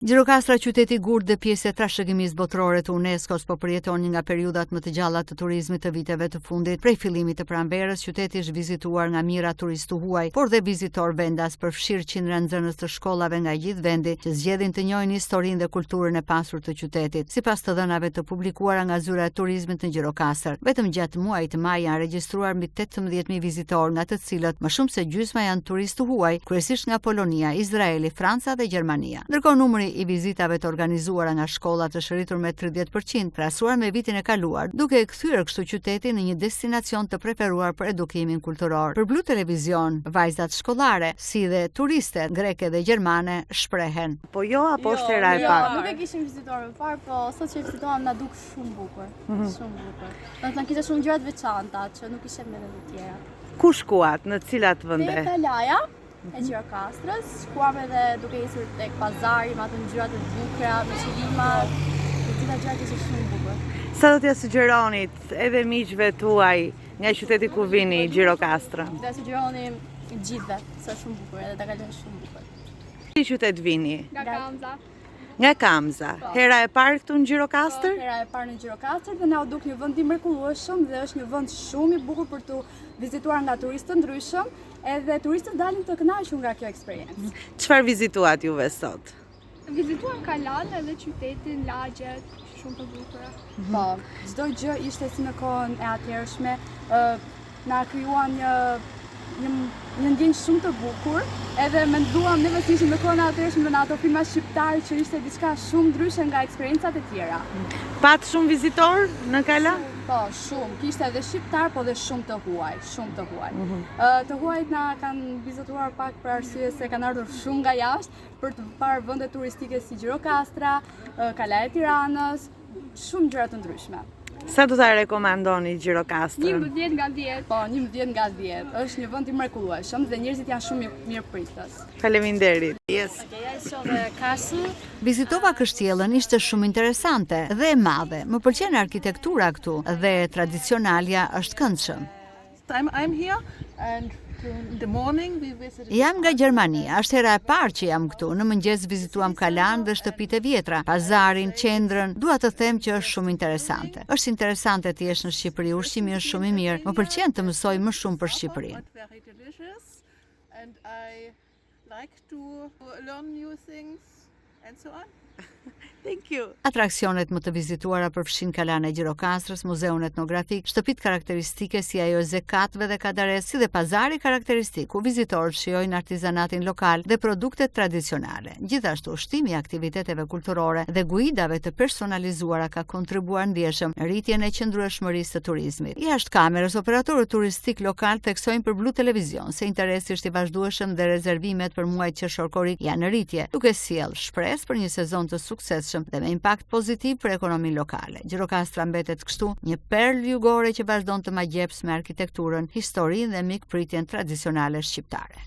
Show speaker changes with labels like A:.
A: Gjirokastra, qyteti gurd dhe pjesë e trashëgimisë botërore të UNESCO-s, po përjeton një nga periudhat më të gjalla të turizmit të viteve të fundit. Prej fillimit të pranverës, qyteti është vizituar nga mijëra turistë huaj, por dhe vizitor vendas, përfshirë qindra nxënës të shkollave nga gjithë vendi që zgjedhin të njohin historinë dhe kulturën e pasur të qytetit. Sipas të dhënave të publikuara nga Zyra e Turizmit në Gjirokastër, vetëm gjatë muajit të maj janë regjistruar mbi 18.000 vizitorë, nga të cilët më shumë se gjysma janë turistë huaj, kryesisht nga Polonia, Izraeli, Franca dhe Gjermania. Ndërkohë numri i vizitave të organizuara nga shkollat është rritur me 30%, krahasuar me vitin e kaluar, duke e kthyer kështu qytetin në një destinacion të preferuar për edukimin kulturor. Për Blu Televizion, vajzat shkollare, si dhe turistet greke dhe gjermane shprehen.
B: Po jo, apo është hera e parë?
C: Nuk e kishim vizituar më parë, po sot që vizituam na duk shumë bukur. Shumë bukur. Do të kishte shumë gjëra të veçanta që nuk ishte në vende të tjera.
B: Ku shkuat? Në cilat vende?
C: Te Kalaja e Gjirokastrës, shkuam edhe duke isur tek pazari, me ato ngjyra të bukura, me qelima, të gjitha gjërat ishin shumë bukur.
B: Sa do t'ja sugjeronit edhe miqve tuaj nga qyteti ku vini, Gjirokastra?
C: Do t'ja sugjeroni gjithëve, se është shumë bukur edhe ta kalojnë shumë bukur.
B: Që qytet vini?
C: Nga Kamza.
B: Nga Kamza. Hera e parë këtu në Gjirokastër?
C: Hera e parë në Gjirokastër dhe na u duk një vend i mrekullueshëm dhe është një vend shumë i bukur për tu vizituar nga turistë të ndryshëm, edhe turistët dalin të kënaqur nga kjo eksperiencë.
B: Çfarë vizituat juve sot?
D: Vizituam Kalan edhe qytetin, lagjet, shumë të bukura.
C: Po, çdo gjë ishte si në kohën e atëhershme, na krijuan një ndjenjë shumë të bukur, edhe menduam neve si ishim në kohën e atëhershme në ato filma shqiptar që ishte diçka shumë ndryshe nga eksperiencat e tjera.
B: Pat shumë vizitor në Kala?
C: Po, shumë. Kishte edhe shqiptar, po dhe shumë të huaj, shumë të huaj. Të huajt na kanë vizituar pak për arsye se kanë ardhur shumë nga jashtë për të parë vende turistike si Gjirokastra, Kala e Tiranës, shumë gjëra të ndryshme.
B: Sa do ta rekomandoni Gjirokastrën?
D: 11 nga 10.
C: Po, 11 nga 10. Është një vend i mrekullueshëm dhe njerëzit janë shumë mirëpritës.
B: Faleminderit. Yes.
A: Vizitova Kështjellën, ishte shumë interesante dhe e madhe. Më pëlqen arkitektura këtu dhe tradicionalja është këndshëm.
E: I'm here and in the morning we visited.
A: Jam nga Gjermania, është hera e parë që jam këtu. Në mëngjes vizituam Kalan dhe shtëpitë e vjetra, pazarin, qendrën. Dua të them që është shumë interesante. Është interesante të jesh në Shqipëri, ushqimi është shumë i mirë. Më pëlqen të mësoj më shumë për Shqipërinë.
E: Very delicious and I like to learn new things and so on.
B: Thank you.
A: Atraksionet më të vizituara përfshin Kalan e Gjirokastrës, muzeun etnografik, shtëpitë karakteristike si ajo e Zekatëve dhe Kadares, si dhe pazari karakteristik ku vizitorët shijojnë artizanatin lokal dhe produktet tradicionale. Gjithashtu, ushtimi i aktiviteteve kulturore dhe guidave të personalizuara ka kontribuar ndjeshëm në rritjen e qëndrueshmërisë të turizmit. Jashtë kamerës, operatorët turistik lokal theksojnë për Blu Televizion se interesi është i vazhdueshëm dhe rezervimet për muajt qershor-korrik janë në rritje, duke sjellë shpresë për një sezon të suksesshëm dhe me impakt pozitiv për ekonominë lokale. Gjirokastra mbetet kështu një perlë jugore që vazhdon të magjeps me arkitekturën, historinë dhe mikpritjen tradicionale shqiptare.